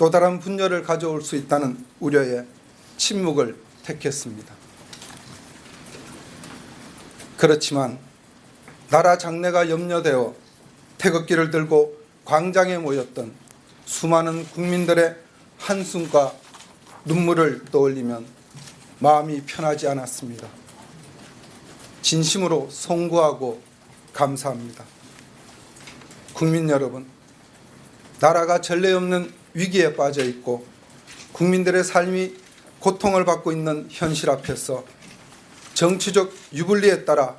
또 다른 분열을 가져올 수 있다는 우려에 침묵을 택했습니다. 그렇지만 나라 장래가 염려되어 태극기를 들고 광장에 모였던 수많은 국민들의 한숨과 눈물을 떠올리면 마음이 편하지 않았습니다. 진심으로 송구하고 감사합니다. 국민 여러분, 나라가 전례 없는 위기에 빠져 있고 국민들의 삶이 고통을 받고 있는 현실 앞에서 정치적 유불리에 따라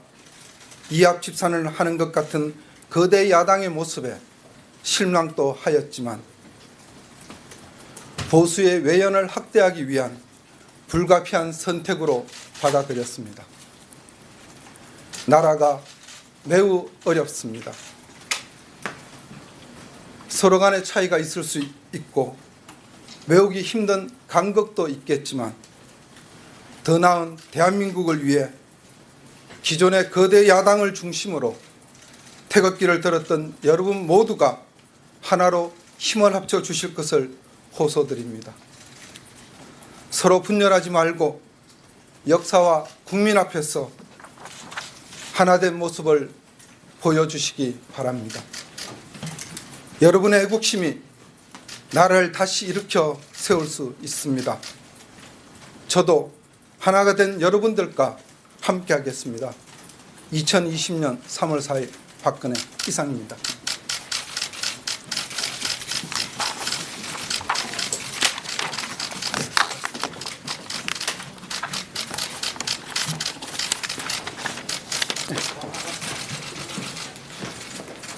이합집산을 하는 것 같은 거대 야당의 모습에 실망도 하였지만 보수의 외연을 확대하기 위한 불가피한 선택으로 받아들였습니다. 나라가 매우 어렵습니다. 서로 간의 차이가 있을 수 있고 메우기 힘든 간극도 있겠지만 더 나은 대한민국을 위해 기존의 거대 야당을 중심으로 태극기를 들었던 여러분 모두가 하나로 힘을 합쳐 주실 것을 호소드립니다. 서로 분열하지 말고 역사와 국민 앞에서 하나된 모습을 보여주시기 바랍니다. 여러분의 애국심이 나라를 다시 일으켜 세울 수 있습니다. 저도 하나가 된 여러분들과 함께 하겠습니다. 2020년 3월 4일 박근혜 이상입니다.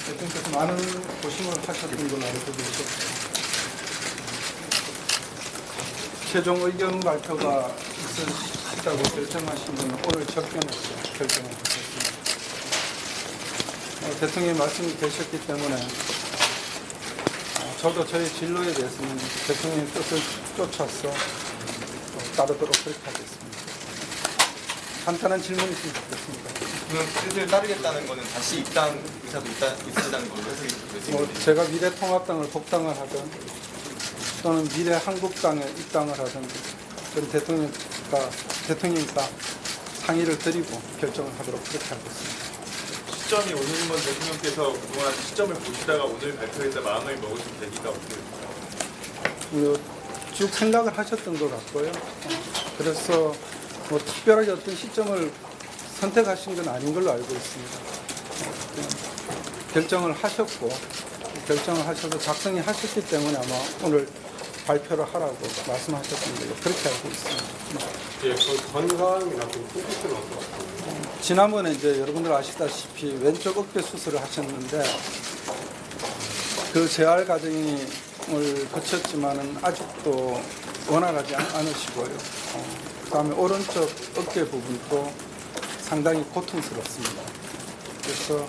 대통령께서 많은 고심을 하셨던 걸로 알고 계시고 최종 의견 발표가 있다고 결정하신 분은 오늘 접견에서 결정을 하셨습니다. 대통령이 말씀이 되셨기 때문에 저도 저희 진로에 대해서는 대통령의 뜻을 쫓아서 따르도록 그렇게 하겠습니다. 간단한 질문이 있으면 좋겠습니다. 그럼 뜻을 따르겠다는 것은 다시 입당 의사도 있으시다는 걸로 해석이 제가 미래통합당을 복당을 하든 또는 미래한국당에 입당을 하든 그런 대통령과 상의를 드리고 결정을 하도록 그렇게 하겠습니다. 시점이 오늘은 대통령께서 그동안 시점을 보시다가 오늘 발표에서 마음을 먹으신 계기가 어떻게 될까요? 쭉 생각을 하셨던 것 같고요. 그래서 특별하게 어떤 시점을 선택하신 건 아닌 걸로 알고 있습니다. 결정을 하셨고 결정을 하셔서 작성이 하셨기 때문에 아마 오늘 발표를 하라고 말씀하셨던 걸로 그렇게 알고 있습니다. 예, 그 건강이나 그 후기는 어떠세요? 지난번에 이제 여러분들 아시다시피 왼쪽 어깨 수술을 하셨는데 그 재활 과정을 거쳤지만은 아직도 원활하지 않으시고요. 그다음에 오른쪽 어깨 부분도 상당히 고통스럽습니다. 그래서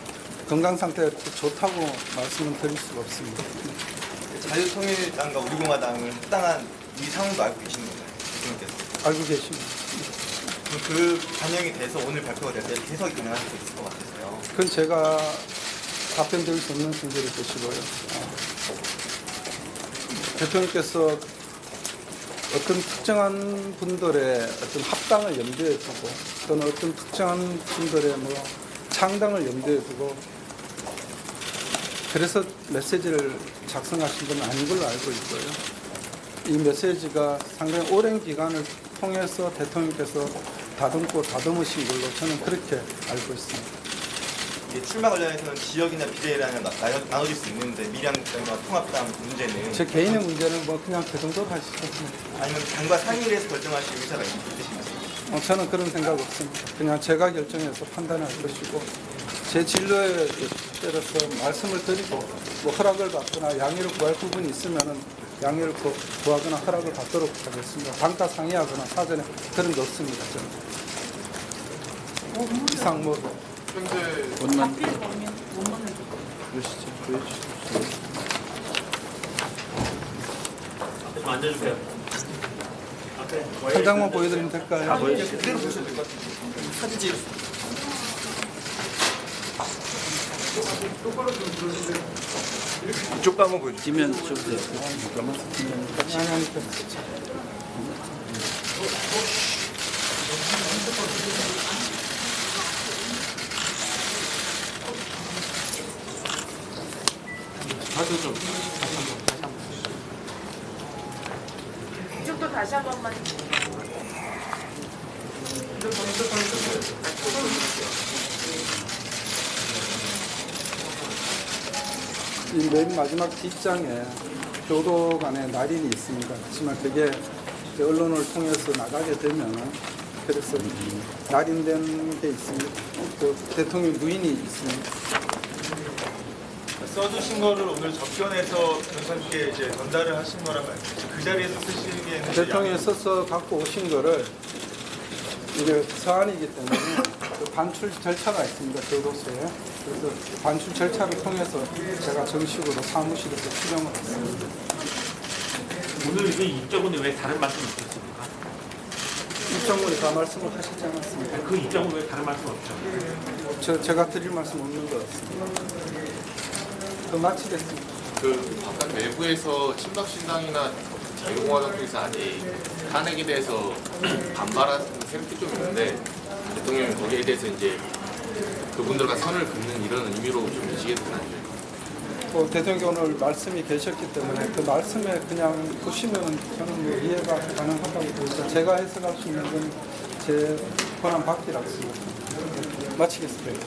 건강 상태가 좋다고 말씀을 드릴 수가 없습니다. 자유통일당과 우리공화당을 합당한 이 상황도 알고 계시는 건가요? 대통령께서? 알고 계십니다. 그 반영이 돼서 오늘 발표가 될 때 해석이 가능할 수 있을 것 같아서요. 그건 제가 답변 드릴 수 없는 문제를 보시고요. 대통령께서 어떤 특정한 분들의 어떤 합당을 염두에 두고 또는 어떤 특정한 분들의 창당을 염두에 두고 그래서 메시지를 작성하신 건 아닌 걸로 알고 있고요. 이 메시지가 상당히 오랜 기간을 통해서 대통령께서 다듬으신 걸로 저는 그렇게 알고 있습니다. 출마 관련해서는 지역이나 비례라는 나눠질 수 있는데 미래한국당과 통합당 문제는 제 개인의 문제는 그냥 그 정도로 하시죠. 아니면 당과 상의를 해서 결정하실 의사가 있으신가요? 저는 그런 생각 없습니다. 그냥 제가 결정해서 판단할 것이고 제 진로에 따라서 말씀을 드리고 허락을 받거나 양해를 구할 부분이 있으면은 양해를 구하거나 허락을 받도록 하겠습니다. 당과 상의하거나 사전에 그런 게 없습니다. 저는. 이상 현재 원만 원만을 주시죠. 보여주시죠. 좀 앉아주세요. 한 장만 보여드리면 될까요? 그대로 보셔도 될 것 같아요. 사진 찍 똑바로 좀 들어주세요. 이쪽도 한번 보여주세요. 뒷면 좀 돼요. 양양이니까 다시 좀. 이쪽도 다시 한 번만. 이 맨 마지막 뒷장에 교도 간의 날인이 있습니다. 하지만 그게 이제 언론을 통해서 나가게 되면은 그래서 날인된 게 있습니다. 또 대통령 누인이 있습니다. 써주신 거를 오늘 접견해서 변호사님께 이제 전달을 하신 거란 말이죠. 그 자리에서 쓰시기에는 이제 대통령이 써서 갖고 오신 거를 이게 서한이기 때문에 그 반출 절차가 있습니다. 교도소에. 그래서 반출 절차를 통해서 제가 정식으로 사무실에서 수령을 했습니다. 오늘 이거 입장문에 왜 다른 말씀 없었습니까? 입장문에 다 말씀을 하시지 않았습니까? 그 입장문 왜 다른 말씀 없죠? 제가 드릴 말씀 없는 것 같습니다. 마치겠습니다. 그 바깥 외부에서 친박신당이나 자유공화당 쪽에서 아직 탄핵에 대해서 반발하는 세력이 좀 있는데 대통령이 거기에 대해서 이제 그분들과 선을 긋는 이런 의미로 좀 보시게 되나요? 대통령 오늘 말씀이 계셨기 때문에 그 말씀에 그냥 보시면 저는 뭐 이해가 가능하다고 보니까 제가 해석할 수 있는 건 제 권한 밖이라고 생각합니다. 마치겠습니다.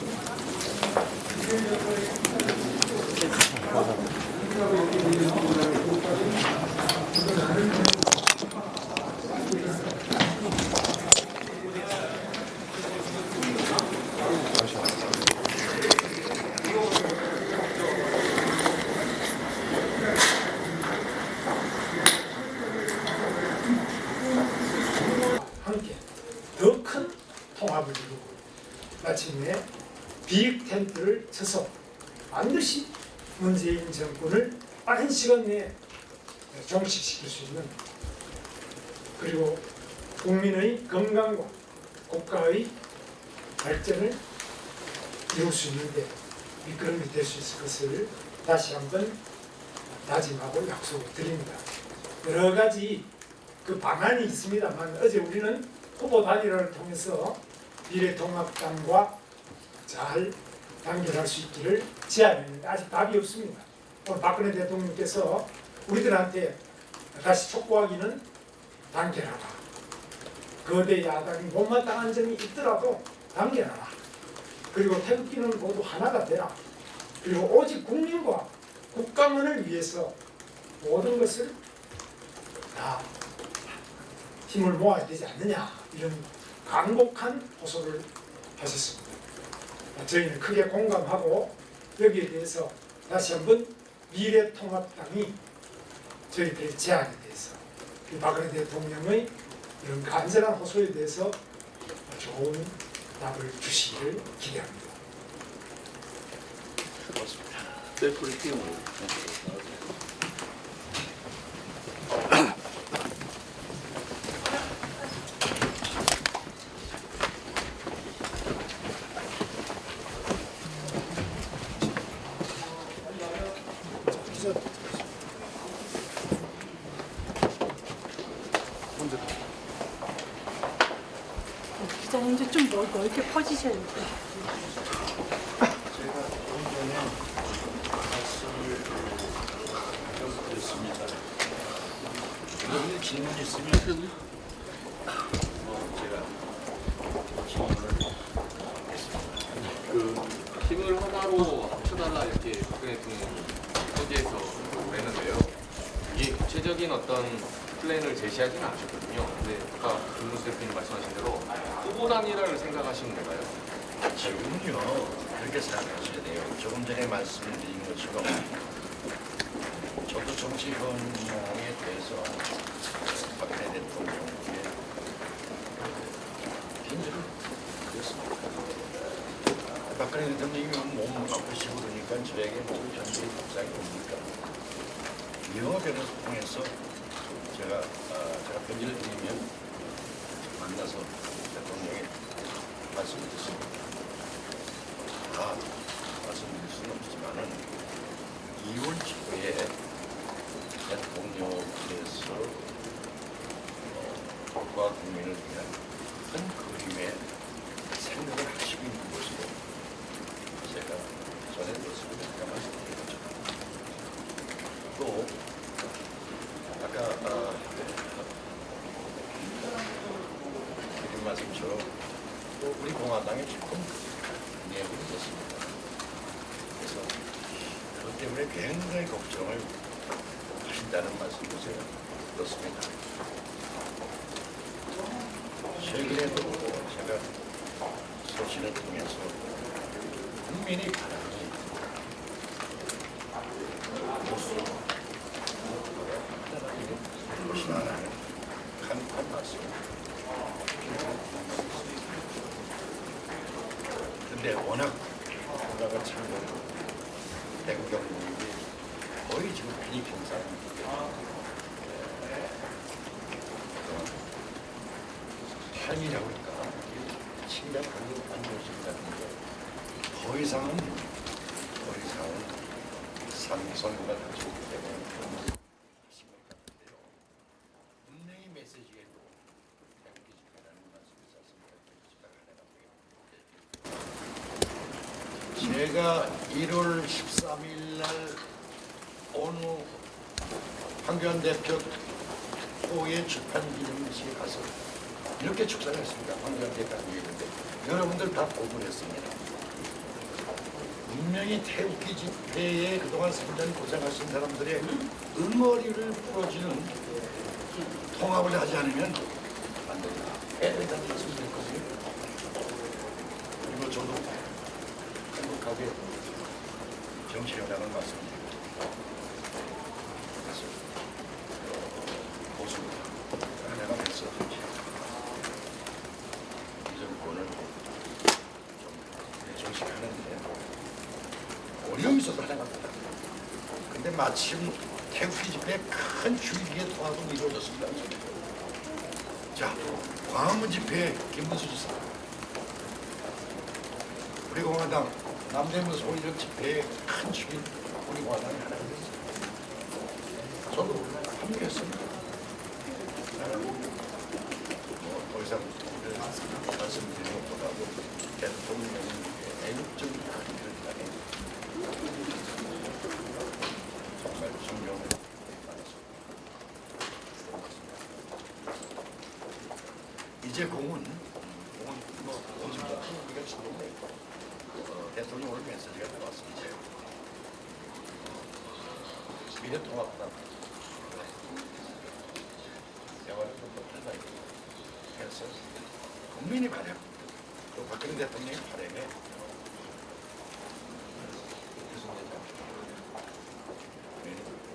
함께 더 큰 통합을 이루고 마침내 빅 텐트를 쳐서 반드시 문재인 정권을 빠른 시간 내에 종식시킬 수 있는, 그리고 국민의 건강과 국가의 발전을 이룰 수 있는데 미끄럼이 될 수 있을 것을 다시 한번 다짐하고 약속을 드립니다. 여러 가지 그 방안이 있습니다만 어제 우리는 후보 단일화를 통해서 미래통합당과 잘 단결할 수 있기를 제안했는데 아직 답이 없습니다. 오늘 박근혜 대통령께서 우리들한테 다시 촉구하기는 단결하라. 거대 야당이 못마땅한 점이 있더라도 단결하라. 그리고 태극기는 모두 하나가 되라. 그리고 오직 국민과 국가문을 위해서 모든 것을 다 힘을 모아야 되지 않느냐, 이런 강곡한 호소를 하셨습니다. 저희는 크게 공감하고 여기에 대해서 다시 한번 미래통합당이 저희들의 제안에 대해서 박근혜 대통령의 이런 간절한 호소에 대해서 좋은 답을 주시기를 기대합니다. 셀프를 띄우고. 기자님 이제 좀 넓게 퍼지셔야 돼요. 제가 좀 전에 말씀을 좀 드렸습니다. 그런데 질문 있으면 제가 질문을 그 힘을 하나로 합쳐달라 이렇게 박근혜 대통령이 현지에서 그랬는데요. 이게 구체적인 어떤 플랜을 제시하지는 않으셨거든요. 근데 아까 김문수 대표님 말씀하신 대로 후보 단일화를 생각하시는 건가요? 지금은요 그렇게 생각하셔야 돼요. 조금 전에 말씀드린 것처럼 저도 정치 현황에 대해서 박근혜 대통령에게 편지를 드렸습니다. 박근혜 대통령이 몸을 바꾸시고 그러니까 저에게 뭐 편지 답장이 옵니까? 영어 변호사 통해서 제가 편지를 드리면 만나서 대통령에 말씀을 드립니다. 다 말씀드릴 수는 없지만은 2월 초에 대통령께서 국가 국민을 위한 큰 그림의 생각을 하시고 있는 것으로 제가 전에 들었습니다. 아까 말씀드렸죠. 또 아까 드린 말씀처럼 또 우리 공화당에 조금 내분이 됐습니다. 그래서 그것 때문에 굉장히 걱정을 하신다는 말씀을 제가 들었습니다. 최근에도 제가 소신을 통해서 국민의 바람이 보수 것이라는 간판 말씀을 근데 워낙 국가가 참고 대구 경북이 거의 지금 편입 현상이기 편이라고 할까 침략 안정식이라는 게 더 이상은 삼성과 가지고 있기 때문에 심각한데요. 분명히 메시지에도 태극기 집회라는 말씀이 있었습니다. 제가 1월 13일 날 어느 황교안 대표 호의 출판 기념식에 가서 이렇게 축사를 했습니다. 황교안 대표 있는데 여러분들 다 고분했습니다. 분명히 태극기 집회에 그동안 3년 고생하신 사람들의 응어리를 풀어주는 통합을 하지 않으면 안 된다. 해야 된다는 말씀을 드렸거든요. 그리고 저도 행복하게 정치를 나가는 말씀드립니다. 그래서 보수입니다. 내가 그래서 이 정권을 좀 정식하는데 어려움이 있어서 하나갑니다. 근데 마침 태극기 집회에 큰 주의기에 통합이 이루어졌습니다. 자, 광화문 집회 김문수 지사, 우리 공화당 남대문 소이력 집회에 큰 주인 우리 공화당이 하나 됐어요. 저도 합류했습니다. 더 이상 말씀드리는 것보다도 대통령의 애국적인 한계를 향해 정말 존경을 받았습니다. 이제 공은 우리가 지금 대통령 오늘 메시지가 나왔습니다. 미래통합당 대화를 좀 못한다 해서 국민의 바람, 또 박근혜 대통령의 바람에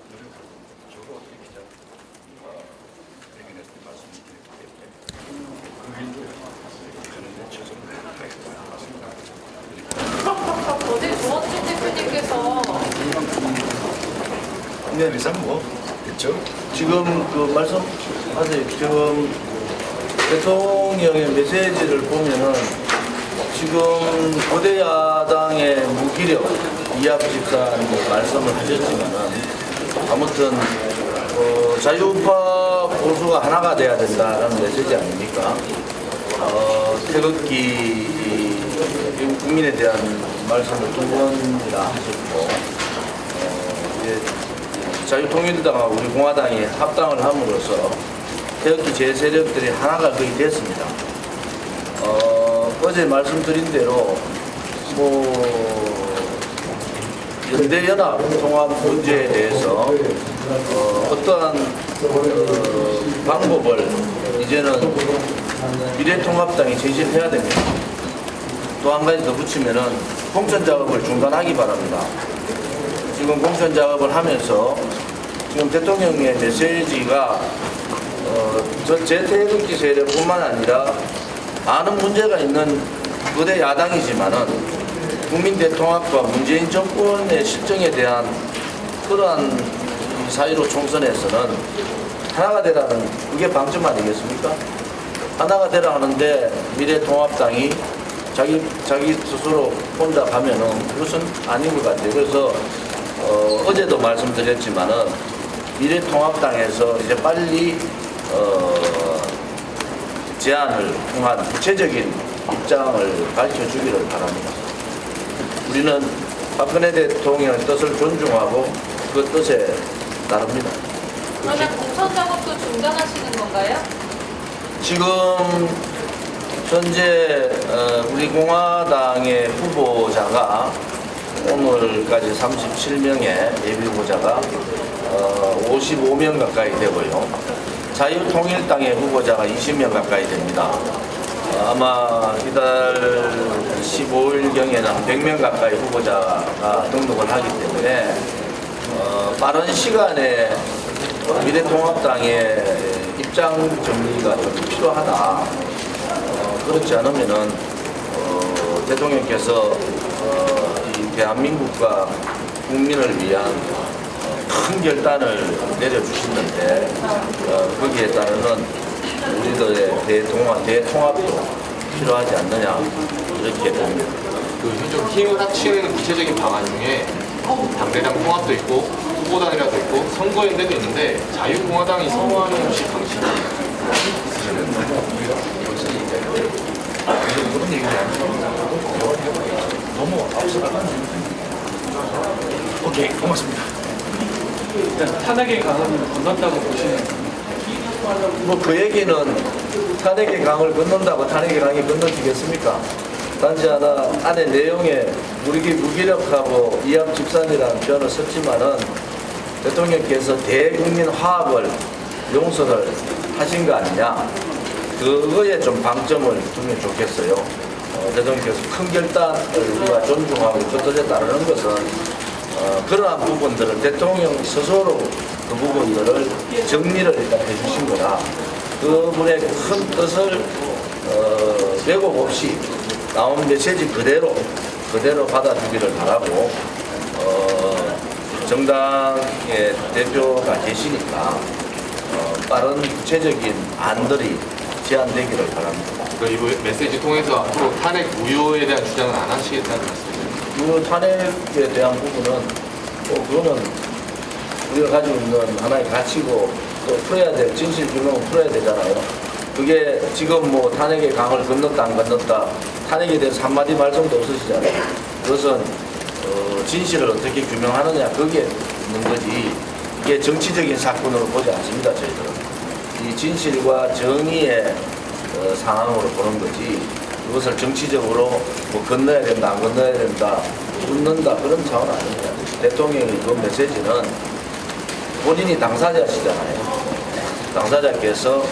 노력하고 저도 어떻게 기자 회견에서 말씀드렸기 때문에 국민도 하는데 최선을 다하겠다는 말씀을 어제 조원진 대표님께서 네, 그래서 뭐 그렇죠. 지금 그 말씀하세요. 지금 대통령의 메시지를 보면은 지금 거대 야당의 무기력 이합 집산 말씀을 하셨지만은 아무튼 자유우파 보수가 하나가 돼야 된다라는 메시지 아닙니까? 태극기 국민에 대한 말씀을 두 번이나 하셨고 이제 자유통일당하고 우리 공화당이 합당을 함으로써 태극기 제세력들이 하나가 거의 됐습니다. 어제 말씀드린 대로 연대연합 통합 문제에 대해서 어떠한 방법을 이제는 미래통합당이 제시해야 됩니다. 또 한 가지 더 붙이면은 공천 작업을 중단하기 바랍니다. 지금 공천 작업을 하면서 지금 대통령의 메시지가 제 태극기 세력뿐만 아니라 많은 문제가 있는 거대 야당이지만은 국민 대통합과 문재인 정권의 실정에 대한 그러한 사유로 총선에서는 하나가 되라는 그게 방점 아니겠습니까? 하나가 되라 하는데 미래통합당이 자기 스스로 혼자 가면은 그것은 아닌 것 같아요. 그래서 어제도 말씀드렸지만은 미래통합당에서 이제 빨리 제안을 통한 구체적인 입장을 밝혀주기를 바랍니다. 우리는 박근혜 대통령의 뜻을 존중하고 그 뜻에 따릅니다. 그러면 공천 작업도 중단하시는 건가요? 지금 현재 우리 공화당의 후보자가 오늘까지 37명의 예비 후보자가 55명 가까이 되고요. 자유통일당의 후보자가 20명 가까이 됩니다. 아마 이달 15일경에는 100명 가까이 후보자가 등록을 하기 때문에 빠른 시간에 미래통합당의 입장 정리가 좀 필요하다. 그렇지 않으면은 대통령께서 이 대한민국과 국민을 위한 큰 결단을 내려주시는데 거기에 따르는 우리들의 대통합도 필요하지 않느냐 이렇게 봅니다. 그 좀 힘을 합치는 구체적인 방안 중에 당대당 통합도 있고 후보단이라도 있고 선거연대도 있는데 자유공화당이 선호하는 혹시 방식이 그런 얘기는 너무 앞서가는. 오케이, 고맙습니다. 탄핵의 강은 건넌다고 보시는 뭐 그 얘기는 탄핵의 강을 건넌다고 탄핵의 강이 건너지겠습니까? 단지 하나 안에 내용에 무기력하고 이합집산이라는 표현을 썼지만은 대통령께서 대국민 화합을 용서를 하신 거 아니냐? 그거에 좀 방점을 두면 좋겠어요. 대통령께서 큰 결단을 우리가 존중하고 그 뜻에 따르는 것은 그러한 부분들을 대통령 스스로 그 부분들을 정리를 일단 해주신 거라 그분의 큰 뜻을 왜곡 없이 나온 메시지 그대로 받아주기를 바라고 정당의 대표가 계시니까 빠른 구체적인 안들이 제안되기를 바랍니다. 이 메시지 통해서 앞으로 탄핵 무효에 대한 주장은 안 하시겠다는 말씀이죠? 이 탄핵에 대한 부분은 그거는 우리가 가지고 있는 하나의 가치고 또 풀어야 될 진실 규명을 풀어야 되잖아요. 그게 지금 뭐 탄핵의 강을 건넜다 안 건넜다 탄핵에 대해서 한마디 말씀도 없으시잖아요. 그것은 진실을 어떻게 규명하느냐 거기에 있는 거지 이게 정치적인 사건으로 보지 않습니다. 저희들은 이 진실과 정의의 상황으로 보는 거지 그것을 정치적으로 뭐 건너야 된다 안 건너야 된다 웃는다 그런 차원 아닙니다. 대통령의 그 메시지는 본인이 당사자시잖아요. 당사자께서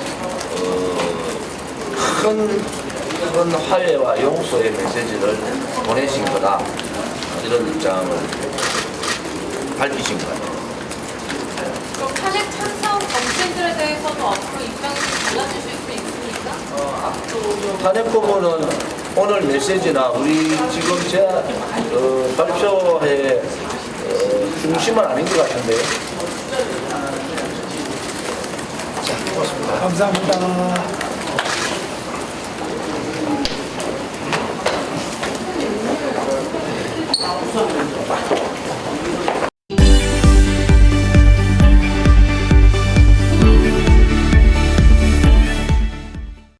큰 화해와 용서의 메시지를 보내신 거다 이런 입장을 밝히신 거예요. 그럼 탄핵 찬성 정치인들에 대해서도 앞으로 입장을 좀 달라주실 수 있습니까? 탄핵 부분은 오늘 메시지나 우리 지금 발표의 중심은 아닌 것 같은데요. 감사합니다.